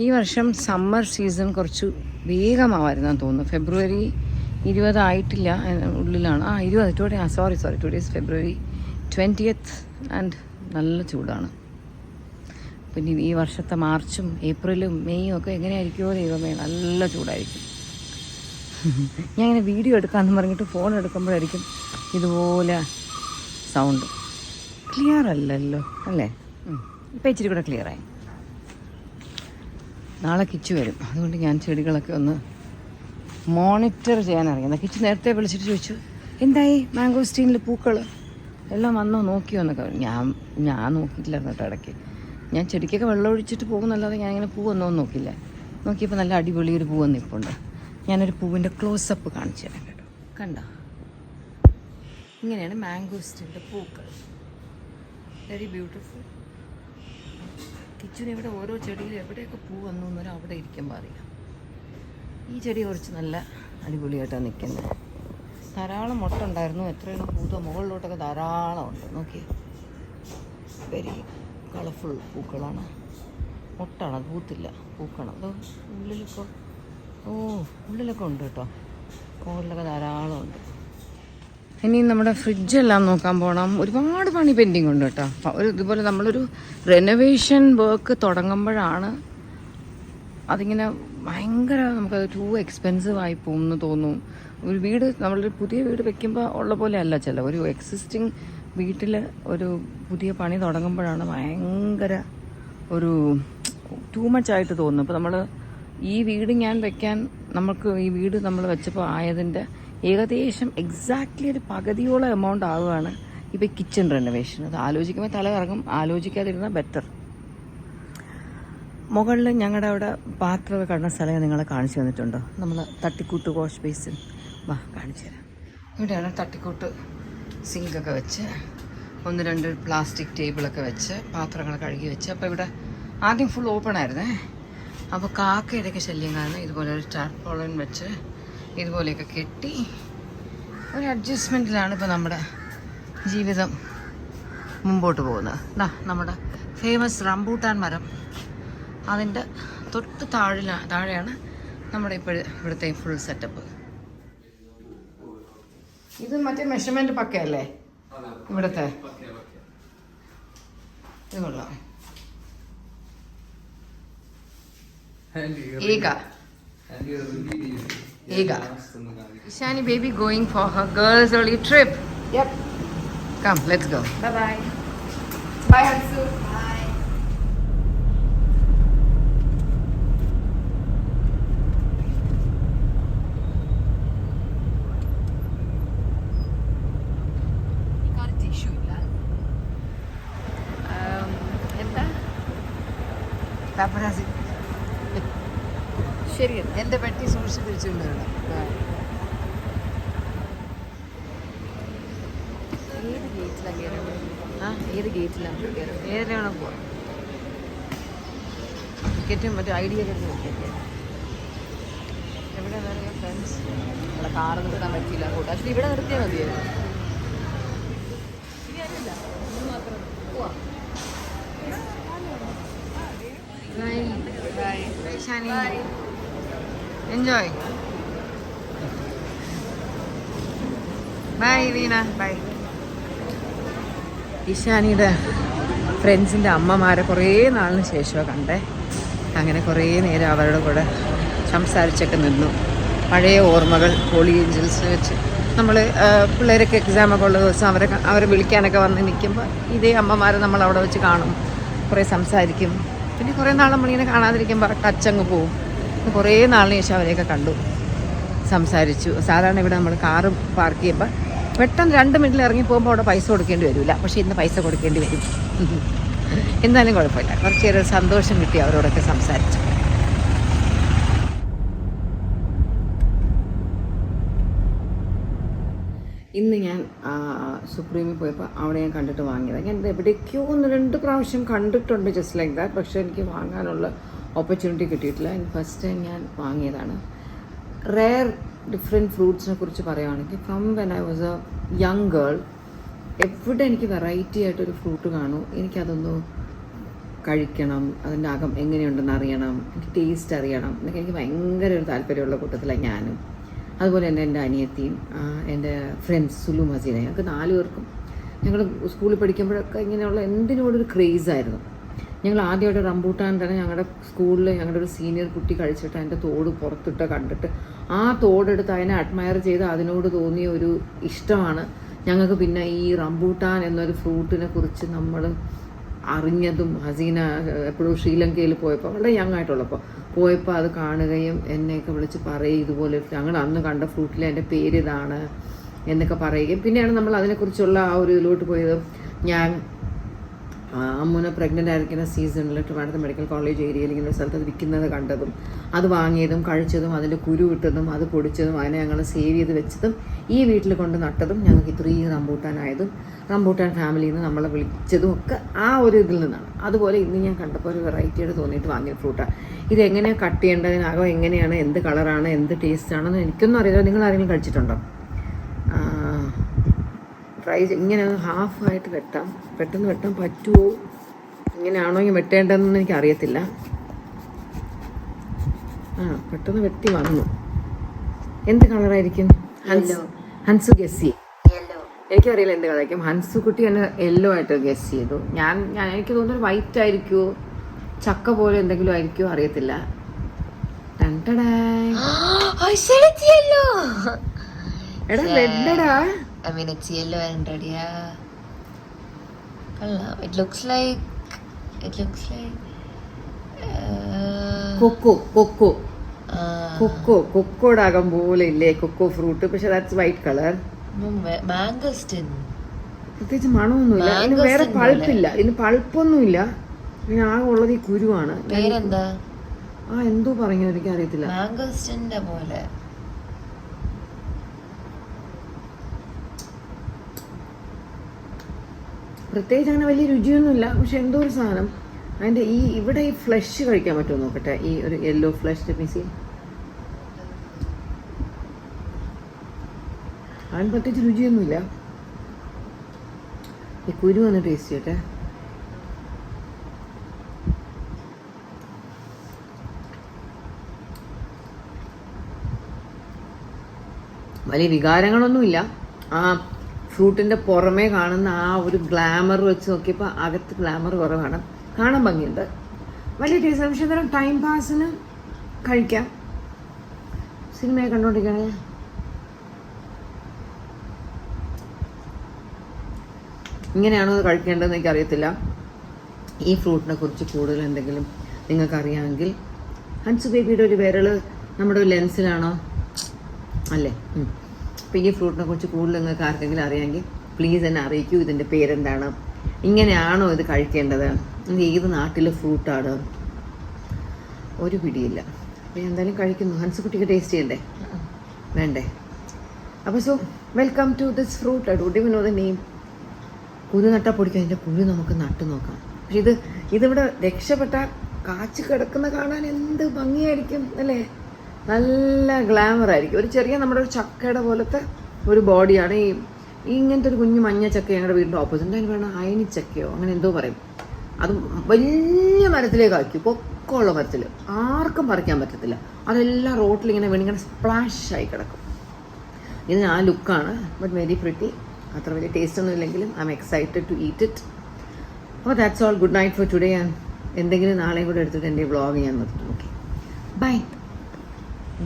ഈ വർഷം സമ്മർ സീസൺ കുറച്ച് വേഗമാവായിരുന്നെന്ന് തോന്നുന്നു. ഫെബ്രുവരി 20 ആയിട്ടില്ല, ഉള്ളിലാണ്. 20 sorry 2 days February 20th and നല്ല ചൂടാണ്. പിന്നെ ഈ വർഷത്തെ മാർച്ചും ഏപ്രിലും മെയ്യും ഒക്കെ എങ്ങനെയായിരിക്കുമോ ദൈവമേ, നല്ല ചൂടായിരിക്കും. ഞാൻ ഇങ്ങനെ വീഡിയോ എടുക്കാമെന്ന് പറഞ്ഞിട്ട് ഫോൺ എടുക്കുമ്പോഴായിരിക്കും ഇതുപോലെ സൗണ്ട്. ക്ലിയർ അല്ലല്ലോ അല്ലേ? ഇപ്പം ഇച്ചിരി കൂടെ ക്ലിയറായി. നാളെ കിച്ചു വരും, അതുകൊണ്ട് ഞാൻ ചെടികളൊക്കെ ഒന്ന് മോണിറ്റർ ചെയ്യാൻ അറിയാം. കിച്ചു നേരത്തെ വിളിച്ചിട്ട് ചോദിച്ചു, എന്തായി മാംഗോസ്റ്റീനിൽ പൂക്കൾ എല്ലാം വന്നോ നോക്കിയോ എന്നൊക്കെ. ഞാൻ നോക്കിയിട്ടില്ലായിരുന്നു കേട്ടോ. ഇടയ്ക്ക് ഞാൻ ചെടിക്കൊക്കെ വെള്ളം ഒഴിച്ചിട്ട് പോകുന്നല്ലാതെ ഞാനിങ്ങനെ പൂ വന്നോന്ന് നോക്കില്ല. നോക്കിയപ്പോൾ നല്ല അടിപൊളി ഒരു പൂ വന്നിപ്പുണ്ട്. ഞാനൊരു പൂവിൻ്റെ ക്ലോസപ്പ് കാണിച്ചു തരാം കേട്ടോ. കണ്ടോ, ഇങ്ങനെയാണ് മാംഗോസ്റ്റീൻ്റെ പൂക്കൾ. Very beautiful. കിച്ചുവിന് ഇവിടെ ഓരോ ചെടിയിൽ എവിടെയൊക്കെ പൂ വന്നു എന്നൊരു അവിടെ ഇരിക്കുമ്പോൾ അറിയാം. ഈ ചെടി കുറച്ച് നല്ല അടിപൊളിയായിട്ടാണ് നിൽക്കുന്നത്. ധാരാളം മുട്ട ഉണ്ടായിരുന്നു. എത്രയാണ് പൂത്ത മുകളിലോട്ടൊക്കെ ധാരാളം ഉണ്ട്. നോക്കി, വെരി കളർഫുൾ പൂക്കളാണ്. മുട്ടാണ്, അത് പൂത്തില്ല, പൂക്കണം. അത് ഉള്ളിലൊക്കെ ഉള്ളിലൊക്കെ ഉണ്ട് കേട്ടോ. മുകളിലൊക്കെ ധാരാളം ഉണ്ട്. ഇനി നമ്മുടെ ഫ്രിഡ്ജെല്ലാം നോക്കാൻ പോകണം. ഒരുപാട് പണി പെൻഡിങ് ഉണ്ട് കേട്ടോ. ഇതുപോലെ നമ്മളൊരു റെനോവേഷൻ വർക്ക് തുടങ്ങുമ്പോഴാണ് അതിങ്ങനെ ഭയങ്കര നമുക്കത് ടൂ എക്സ്പെൻസീവ് ആയി പോകുമെന്ന് തോന്നും. ഒരു വീട്, നമ്മളൊരു പുതിയ വീട് വെക്കുമ്പോൾ ഉള്ള പോലെ അല്ല ഒരു എക്സിസ്റ്റിംഗ് വീട്ടിൽ ഒരു പുതിയ പണി തുടങ്ങുമ്പോഴാണ് ഭയങ്കര ഒരു ടൂ മച്ച് ആയിട്ട് തോന്നുന്നു. ഇപ്പോൾ നമ്മൾ ഈ വീട് നമുക്ക് ഈ വീട് നമ്മൾ വെച്ചപ്പോൾ ആയതിൻ്റെ ഏകദേശം എക്സാക്ട്ലി ഒരു പകുതിയോളം എമൗണ്ട് ആവുകയാണ് ഇപ്പോൾ കിച്ചൺ റെനോവേഷൻ. അത് ആലോചിക്കുമ്പോൾ തല കറങ്ങും. ആലോചിക്കാതിരുന്നാൽ ബെറ്റർ. മുകളിൽ ഞങ്ങളുടെ അവിടെ പാത്രമൊക്കെ കണ്ട സ്ഥലം നിങ്ങളെ കാണിച്ചു തന്നിട്ടുണ്ടോ? നമ്മൾ തട്ടിക്കൂട്ട് വാഷ് ബേസിൻ. വാ, കാണിച്ചു തരാം. ഇവിടെയാണ് തട്ടിക്കൂട്ട് സിങ്കൊക്കെ വെച്ച് 1-2 പ്ലാസ്റ്റിക് ടേബിളൊക്കെ വെച്ച് പാത്രങ്ങൾ കഴുകി വെച്ച്. അപ്പോൾ ഇവിടെ ആദ്യം ഫുൾ ഓപ്പൺ ആയിരുന്നേ. അപ്പോൾ കാക്കയുടെയൊക്കെ ശല്യം കാരണം ഇതുപോലെ ഒരു ടാർപോളിൻ വെച്ച് ഇതുപോലെയൊക്കെ കെട്ടി ഒരു അഡ്ജസ്റ്റ്മെൻറ്റിലാണ് ഇപ്പോൾ നമ്മുടെ ജീവിതം മുമ്പോട്ട് പോകുന്നത്. നമ്മുടെ ഫേമസ് റംബൂട്ടാൻ മരം, അതിൻ്റെ തൊട്ട് താഴെയാണ് നമ്മുടെ ഇവിടുത്തെ ഫുൾ സെറ്റപ്പ്. ഇത് മറ്റേ മെഷർമെൻറ്റ് പക്കയല്ലേ ഇവിടുത്തെ? ഇത് കൊള്ളാം. Ishani baby going for her girls early trip. Yep. Come, let's go. Bye bye. Bye Hansu. Bye. You got a tissue illa? Enta? Paparazzi. ശരി, എൻ്റെ പെട്ടി സൂക്ഷിച്ച് തിരിച്ചുകൊണ്ട് വരണം. ഏത് ഗേറ്റിലാണ് കയറുന്നത്? ഏത് ഗേറ്റിലാണ് കയറുന്നത്? ഏതിലാണ് പോവാം? ടിക്കറ്റും മറ്റേ ID ഒക്കെ എടുത്ത് നോക്കിയൊക്കെ. എവിടെ പറയാ ഫ്രണ്ട്സ്? ഇവിടെ കാറ് നിർത്താൻ പറ്റിയില്ല കൂട്ടാ. പക്ഷേ ഇവിടെ നിർത്തിയാൽ മതിയായിരുന്നു. പോവാം. Bye. Shani. Enjoy. Bye, Veena. Bye. ഇഷാനിയുടെ ഫ്രണ്ട്സിൻ്റെ അമ്മമാരെ കുറേ നാളിന് ശേഷമാണ് കണ്ടേ. അങ്ങനെ കുറേ നേരം അവരുടെ കൂടെ സംസാരിച്ചൊക്കെ നിന്നു. പഴയ ഓർമ്മകൾ, ഹോളി ഏഞ്ചൽസ് വെച്ച് നമ്മൾ പിള്ളേരൊക്കെ എക്സാമൊക്കെ ഉള്ള ദിവസം അവരെ വിളിക്കാനൊക്കെ വന്ന് നിൽക്കുമ്പോൾ ഇതേ അമ്മമാരെ നമ്മൾ അവിടെ വെച്ച് കാണും, കുറേ സംസാരിക്കും. പിന്നെ കുറേ നാൾ നമ്മളിങ്ങനെ കാണാതിരിക്കുമ്പോൾ ടച്ചങ്ങ് പോവും. കുറേ നാളിന് ശേഷം അവരെയൊക്കെ കണ്ടു, സംസാരിച്ചു. സാധാരണ ഇവിടെ നമ്മൾ കാറ് പാർക്ക് ചെയ്യുമ്പോൾ പെട്ടെന്ന് 2 മിനിറ്റിൽ ഇറങ്ങി പോകുമ്പോൾ അവിടെ പൈസ കൊടുക്കേണ്ടി വരില്ല. പക്ഷേ ഇന്ന് പൈസ കൊടുക്കേണ്ടി വരും. എന്നാലും കുഴപ്പമില്ല, കുറച്ച് നേരം സന്തോഷം കിട്ടി അവരോടൊക്കെ സംസാരിച്ചു. ഇന്ന് ഞാൻ സുപ്രീമിൽ പോയപ്പോൾ അവിടെ ഞാൻ കണ്ടിട്ട് വാങ്ങിയതാണ്. ഞാൻ എവിടേക്കോ 1-2 പ്രാവശ്യം കണ്ടിട്ടുണ്ട് ജസ്റ്റ് ലൈക്ക് ദാറ്റ്. പക്ഷേ എനിക്ക് വാങ്ങാനുള്ള ഓപ്പർച്യൂണിറ്റി കിട്ടിയിട്ടില്ല. ഫസ്റ്റ് ടൈം ഞാൻ വാങ്ങിയതാണ്. റെയർ ഡിഫറെൻറ്റ് ഫ്രൂട്ട്സിനെ കുറിച്ച് പറയുകയാണെങ്കിൽ from when I was A young girl എവിടെ എനിക്ക് വെറൈറ്റി ആയിട്ടൊരു ഫ്രൂട്ട് കാണും, എനിക്കതൊന്ന് കഴിക്കണം, അതിൻ്റെ അകം എങ്ങനെയുണ്ടെന്ന് അറിയണം, എനിക്ക് ടേസ്റ്റ് അറിയണം എന്നൊക്കെ എനിക്ക് ഭയങ്കര ഒരു താല്പര്യമുള്ള കൂട്ടത്തിലാണ് ഞാനും. അതുപോലെ തന്നെ എൻ്റെ അനിയത്തിയും എൻ്റെ ഫ്രണ്ട്സ് സുലു മസീന, ഞങ്ങൾക്ക് 4 പേർക്കും ഞങ്ങൾ സ്കൂളിൽ പഠിക്കുമ്പോഴൊക്കെ ഇങ്ങനെയുള്ള എന്തിനോടൊരു ക്രേസായിരുന്നു. ഞങ്ങൾ ആദ്യമായിട്ട് റംബൂട്ടാൻ തന്നെ ഞങ്ങളുടെ സ്കൂളിൽ ഞങ്ങളുടെ ഒരു സീനിയർ കുട്ടി കഴിച്ചിട്ട് അതിൻ്റെ തോട് പുറത്തിട്ട് കണ്ടിട്ട് ആ തോടെടുത്ത് അതിനെ അഡ്മയർ ചെയ്ത് അതിനോട് തോന്നിയ ഒരു ഇഷ്ടമാണ് ഞങ്ങൾക്ക് പിന്നെ ഈ റംബൂട്ടാൻ എന്നൊരു ഫ്രൂട്ടിനെ കുറിച്ച് നമ്മൾ അറിഞ്ഞതും. ഹസീന എപ്പോഴും ശ്രീലങ്കയിൽ പോയപ്പോൾ വളരെ യങ് ആയിട്ടുള്ളപ്പോൾ പോയപ്പോൾ അത് കാണുകയും എന്നെയൊക്കെ വിളിച്ച് പറയും ഇതുപോലെ ഞങ്ങൾ അന്ന് കണ്ട ഫ്രൂട്ടിലെ എൻ്റെ പേര് ഇതാണ് എന്നൊക്കെ പറയുകയും പിന്നെയാണ് നമ്മൾ അതിനെക്കുറിച്ചുള്ള ആ ഒരു ഇതിലോട്ട് പോയത്. ഞാൻ അമ്മൂനെ പ്രഗ്നൻ്റ് ആയിരിക്കുന്ന സീസണിൽ ട്രിവാൻഡ്രം മെഡിക്കൽ കോളേജ് ഏരിയയിൽ ഇങ്ങനെ ഒരു സ്ഥലത്ത് അത് വിൽക്കുന്നത് കണ്ടതും അത് വാങ്ങിയതും കഴിച്ചതും അതിൻ്റെ കുരു ഇട്ടതും അത് പൊടിച്ചതും അതിനെ ഞങ്ങൾ സേവ് ചെയ്ത് വെച്ചതും ഈ വീട്ടിൽ കൊണ്ട് നട്ടതും ഞങ്ങൾക്ക് ഇത്രയും റംബൂട്ടാനായതും റംബൂട്ടാൻ ഫാമിലിയിൽ നിന്ന് നമ്മളെ വിളിച്ചതും ഒക്കെ ആ ഒരു ഇതിൽ നിന്നാണ്. അതുപോലെ ഇന്ന് ഞാൻ കണ്ടപ്പോൾ ഒരു വെറൈറ്റിയോട് തോന്നിയിട്ട് വാങ്ങിയ ഫ്രൂട്ടാണ്. ഇതെങ്ങനെയാണ് കട്ട് ചെയ്യേണ്ടതിനകം എങ്ങനെയാണ്, എന്ത് കളറാണ്, എന്ത് ടേസ്റ്റാണെന്ന് എനിക്കൊന്നും അറിയില്ല. നിങ്ങൾ ആരെങ്കിലും കഴിച്ചിട്ടുണ്ടോ? ഫ്രൈ ഇങ്ങനെ ഹാഫായിട്ട് വെട്ടാം, പെട്ടെന്ന് വെട്ടാൻ പറ്റുമോ, ഇങ്ങനെയാണോ ഇങ്ങനെ വെട്ടേണ്ടതെന്ന് എനിക്കറിയത്തില്ല. പെട്ടെന്ന് വെട്ടി വന്നു. എന്ത് കളറായിരിക്കും? ഹൻസു ഗെസ്സി. എനിക്കറിയില്ല എന്ത് കളറായിരിക്കും. ഹൻസു കുട്ടി എന്നെ യെല്ലോ ആയിട്ട് ഗെസ് ചെയ്തു. ഞാൻ എനിക്ക് തോന്നുന്നു വൈറ്റ് ആയിരിക്കുമോ, ചക്ക പോലെ എന്തെങ്കിലും ആയിരിക്കുമോ, അറിയത്തില്ല. എടാ റെഡടാ. I mean, it's yellow and red, yeah. It looks like കൊക്കോയുടെ അകം പോലെ ഇല്ലേ കൊക്കോ ഫ്രൂട്ട്, പക്ഷെ ദാറ്റ്സ് വൈറ്റ് കളർ. mangosteen. പ്രത്യേകിച്ച് മണമൊന്നുമില്ല, ഇതിന് വേറെ പൾപ്പില്ല, ഇതിന് പൾപ്പൊന്നുമില്ല, പിന്നെ ആകെ ഉള്ളത് ഈ കുരുവാണ്. പേരെന്താ? എന്തോ പറഞ്ഞു, എനിക്ക് അറിയത്തില്ല. മാംഗോസ്റ്റിന്റെ പോലെ. പ്രത്യേകിച്ച് അങ്ങനെ വലിയ രുചിയൊന്നുമില്ല, പക്ഷെ എന്തോ ഒരു സാധനം അതിൻ്റെ ഇവിടെ ഈ ഫ്ലഷ് കഴിക്കാൻ പറ്റുമോ നോക്കട്ടെ. ഈ ഒരു യെല്ലോ ഫ്ലഷ് പീസി അതിന് പ്രത്യേകിച്ച് രുചിയൊന്നുമില്ല. ഈ കുരു ഒന്ന് ടേസ്റ്റ് ചെയ്യട്ടെ. വലിയ വികാരങ്ങളൊന്നുമില്ല. ഫ്രൂട്ടിൻ്റെ പുറമേ കാണുന്ന ആ ഒരു ഗ്ലാമർ വെച്ച് നോക്കിയപ്പോൾ അകത്ത് ഗ്ലാമർ കുറവാണ്. കാണാൻ ഭംഗിയുണ്ട്, വലിയ ടേസ്റ്റ്. പക്ഷേ അന്നേരം ടൈം പാസിന് കഴിക്കാം. സിനിമയെ കണ്ടുകൊണ്ടിരിക്കണേ. ഇങ്ങനെയാണോ അത് കഴിക്കേണ്ടതെന്ന് എനിക്കറിയത്തില്ല. ഈ ഫ്രൂട്ടിനെ കുറിച്ച് കൂടുതൽ എന്തെങ്കിലും നിങ്ങൾക്കറിയാമെങ്കിൽ, ഹൻസു ബേബിയുടെ ഒരു വിരൽ നമ്മുടെ ഒരു ലെൻസിലാണോ അല്ലേ? അപ്പോൾ ഈ ഫ്രൂട്ടിനെ കുറിച്ച് കൂടുതൽ നിങ്ങൾക്ക് ആർക്കെങ്കിലും അറിയാമെങ്കിൽ പ്ലീസ് എന്നെ അറിയിക്കൂ. ഇതിൻ്റെ പേരെന്താണ്, ഇങ്ങനെയാണോ ഇത് കഴിക്കേണ്ടത്, ഇത് ഏത് നാട്ടിലെ ഫ്രൂട്ടാണ്, ഒരു പിടിയില്ല. അപ്പോൾ എന്തായാലും കഴിക്കുന്നു. ഹൻസുകുട്ടിക്ക് ടേസ്റ്റ് ചെയ്യണ്ടേ, വേണ്ടേ? അപ്പോൾ so welcome to this fruit. I don't even know the name. കുരു നട്ടാൽ പൊടിക്കും. അതിൻ്റെ കുരു നമുക്ക് നട്ടു നോക്കാം. പക്ഷെ ഇതിവിടെ രക്ഷപ്പെട്ട കാച്ചു കിടക്കുന്ന കാണാൻ എന്ത് ഭംഗിയായിരിക്കും അല്ലേ? നല്ല ഗ്ലാമർ ആയിരിക്കും. ഒരു ചെറിയ നമ്മുടെ ഒരു ചക്കയുടെ പോലത്തെ ഒരു ബോഡിയാണ് ഈ ഇങ്ങനത്തെ ഒരു കുഞ്ഞു മഞ്ഞ ചക്ക ഞങ്ങളുടെ വീടിൻ്റെ ഓപ്പോസിറ്റ്. അതിന് വേണം അയനിച്ചക്കയോ അങ്ങനെ എന്തോ പറയും. അത് വലിയ മരത്തിലേക്ക് ആക്കി, പൊക്കമുള്ള മരത്തിൽ, ആർക്കും പറിക്കാൻ പറ്റത്തില്ല. അതെല്ലാം റോട്ടിലിങ്ങനെ വീണിങ്ങനെ സ്പ്ലാഷായി കിടക്കും. ഇതിന് ആ ലുക്കാണ്, ബട്ട് വെരി പ്രിറ്റി. അത്ര വലിയ ടേസ്റ്റ് ഒന്നും ഇല്ലെങ്കിലും I'm excited to eat it. അപ്പോൾ that's all. Good night for today. എന്തെങ്കിലും നാളെയും കൂടെ എടുത്തിട്ട് എൻ്റെ വ്ളോഗ് ഞാൻ നിർത്തും. Okay, bye.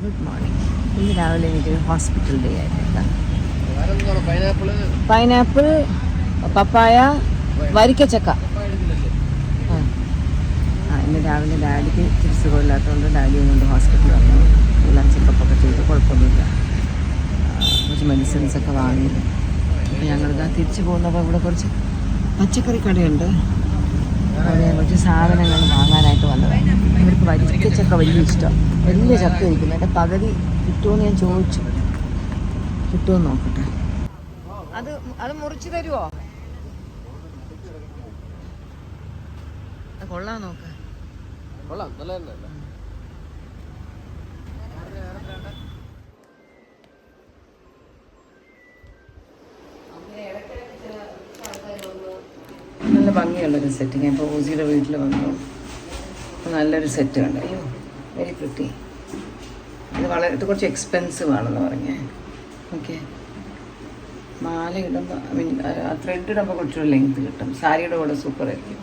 Good morning. ഇന്ന് രാവിലെ എനിക്ക് ഹോസ്പിറ്റൽ ഡേ ആയിട്ടുണ്ട്. പൈനാപ്പിൾ, പപ്പായ, വരിക്കച്ചക്ക. ഇന്ന് രാവിലെ ഡാഡിക്ക് ഇച്ചിരി സുഖമില്ലാത്തതുകൊണ്ട് ഡാഡിയും കൊണ്ട് ഹോസ്പിറ്റലിൽ വന്നു. എല്ലാം ചെക്കപ്പൊക്കെ ചെയ്ത് കുഴപ്പമൊന്നുമില്ല. കുറച്ച് മെഡിസിൻസൊക്കെ വാങ്ങി. അപ്പോൾ ഞങ്ങളിതാ തിരിച്ചു പോകുന്നപ്പോൾ ഇവിടെ കുറച്ച് പച്ചക്കറി കടയുണ്ട്, അവിടെ കുറച്ച് സാധനങ്ങൾ വാങ്ങാനായിട്ട് വന്നത്. ഇവർക്ക് വരിക്കച്ചക്ക വലിയ ഇഷ്ടം. വലിയ ചക്ക ഇരിക്കുന്നു. എൻ്റെ പകുതി കിട്ടുമെന്ന് ഞാൻ ചോദിച്ചു. കിട്ടുമെന്ന് നോക്കട്ടെ. അത് മുറിച്ച് തരുമോ? കൊള്ളാൻ നോക്ക്. നല്ല ഭംഗിയുള്ളൊരു സെറ്റ്. ഞാൻ ഇപ്പോൾ ഓസിയുടെ വീട്ടിൽ വന്നു. നല്ലൊരു സെറ്റ് കണ്ടു. അയ്യോ, വെരി പ്രിറ്റി. ഇത് കുറച്ച് എക്സ്പെൻസീവ് ആണെന്ന് പറഞ്ഞേ. ഓക്കെ, മാല ഇടുമ്പോൾ ഐ മീൻ ത്രെഡ് ഇടുമ്പോൾ കുറച്ചൊരു ലെങ്ത് കിട്ടും. സാരിയുടെ കൂടെ സൂപ്പർ ആയിരിക്കും.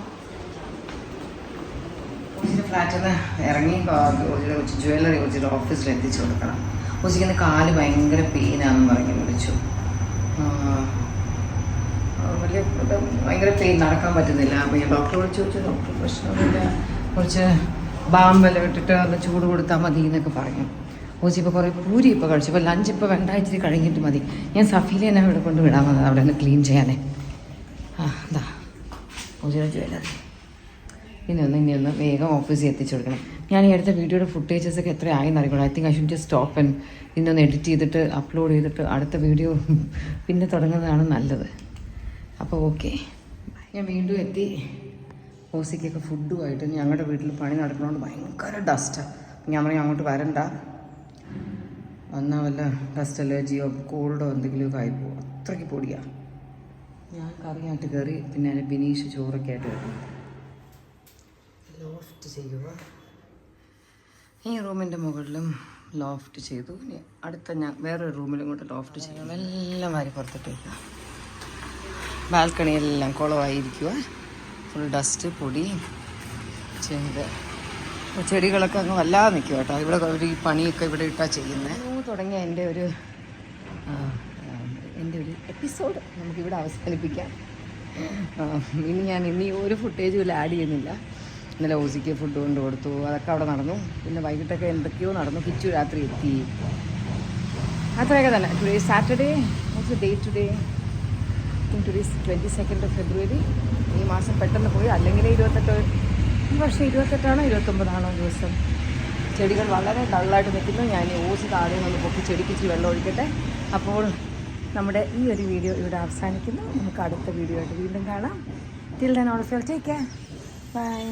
ഓസിൻ്റെ ഫ്ലാറ്റിൽ നിന്ന് ഇറങ്ങി കുറച്ച് ജ്വല്ലറി കുറച്ചൊരു ഓഫീസിൽ എത്തിച്ചു കൊടുക്കണം. ഓസിക്കുന്ന കാല് ഭയങ്കര പെയിനാണെന്ന് പറഞ്ഞ് വിളിച്ചു. വലിയ ഭയങ്കര പെയിൻ, നടക്കാൻ പറ്റുന്നില്ല. അപ്പോൾ ഞാൻ ഡോക്ടറോട് ചോദിച്ചു. ഡോക്ടർ പ്രശ്നമൊന്നുമില്ല, കുറച്ച് ബാമ്പെല്ലാം ഇട്ടിട്ട് ഒന്ന് ചൂട് കൊടുത്താൽ മതി എന്നൊക്കെ പറഞ്ഞു. ഓസി ഇപ്പോൾ കുറേ പൂരി ഇപ്പോൾ കഴിച്ചു. ഇപ്പോൾ ലഞ്ച് ഇപ്പോൾ രണ്ടാഴ്ച കഴിഞ്ഞിട്ട് മതി. ഞാൻ സഫീലെ എന്നെ ഇവിടെ കൊണ്ട് വിടാൻ വന്നത് അവിടെ നിന്ന് ക്ലീൻ ചെയ്യാനേ. ഇതാ ഓസിയുടെ ജ്വല്ലറി. ഇനി ഒന്ന് വേഗം ഓഫീസിൽ എത്തിച്ചു കൊടുക്കണം. ഞാൻ ഈ അടുത്ത വീഡിയോയുടെ ഫുട്ടേജസ് ഒക്കെ എത്ര ആയെന്ന് അറിയണം. I think I should just stop and ഇന്നൊന്ന് എഡിറ്റ് ചെയ്തിട്ട് അപ്ലോഡ് ചെയ്തിട്ട് അടുത്ത വീഡിയോ പിന്നെ തുടങ്ങുന്നതാണ് നല്ലത്. അപ്പോൾ ഓക്കെ, ഞാൻ വീണ്ടും എത്തി. ഓസിക്കൊക്കെ ഫുഡുമായിട്ട് ഞങ്ങളുടെ വീട്ടിൽ പണി നടക്കുന്നതുകൊണ്ട് ഭയങ്കര ഡസ്റ്റാണ്. ഞാൻ പറഞ്ഞു അങ്ങോട്ട് വരണ്ട, വന്നാൽ വല്ല ഡസ്റ്റ് അലർജിയോ കോൾഡോ എന്തെങ്കിലുമൊക്കെ ആയിപ്പോവും, അത്രയ്ക്ക് പൊടിയാണ്. ഞാൻ കറിയായിട്ട് കയറി, പിന്നെ അതിന് ബിനീഷ് ചോറൊക്കെ ആയിട്ട് വരും. ലോഫ്റ്റ് ചെയ്യുക. ഈ റൂമിൻ്റെ മുകളിലും ലോഫ്റ്റ് ചെയ്തു. ഇനി അടുത്ത ഞാൻ വേറൊരു റൂമിലും കൂടെ ലോഫ്റ്റ് ചെയ്യണം. എല്ലാം വാരി പുറത്തിട്ടേക്കുക. ബാൽക്കണിയെല്ലാം കുളമായിരിക്കുക, ഫുൾ ഡസ്റ്റ് പൊടി ചെയ്ത്. ചെടികളൊക്കെ അങ്ങ് വല്ലാതെ നിൽക്കുക കേട്ടോ. ഇവിടെ ഒരു ഈ പണിയൊക്കെ ഇവിടെ ഇട്ടാ ചെയ്യുന്നത്. തുടങ്ങിയ എൻ്റെ ഒരു എപ്പിസോഡ് നമുക്കിവിടെ അവസാനിപ്പിക്കാം. ഇനി ഒരു ഫുട്ടേജും ആഡ് ചെയ്യുന്നില്ല. ഇന്നലെ ഓസിക്ക് ഫുഡ് കൊണ്ട് കൊടുത്തു, അതൊക്കെ അവിടെ നടന്നു. പിന്നെ വൈകിട്ടൊക്കെ എന്തൊക്കെയോ നടന്നു. കിച്ചു രാത്രി എത്തി, അത്രയൊക്കെ തന്നെ. Today Saturday, what's the date today? Today 22nd of February. ഈ മാസം പെട്ടെന്ന് പോയി. അല്ലെങ്കിൽ 28, ഈ വർഷം 28ആണോ 29ആണോ ദിവസം. ചെടികൾ വളരെ ഡള്ളായിട്ട് നിൽക്കുന്നു. ഞാൻ ഓസ് താഴെ നിന്ന് പൊക്കി ചെടിക്ക് ഇച്ചിരി വെള്ളം ഒഴിക്കട്ടെ. അപ്പോൾ നമ്മുടെ ഈ ഒരു വീഡിയോ ഇവിടെ അവസാനിക്കുന്നു. നമുക്ക് അടുത്ത വീഡിയോ ആയിട്ട് വീണ്ടും കാണാം. Till then all of you take care. By.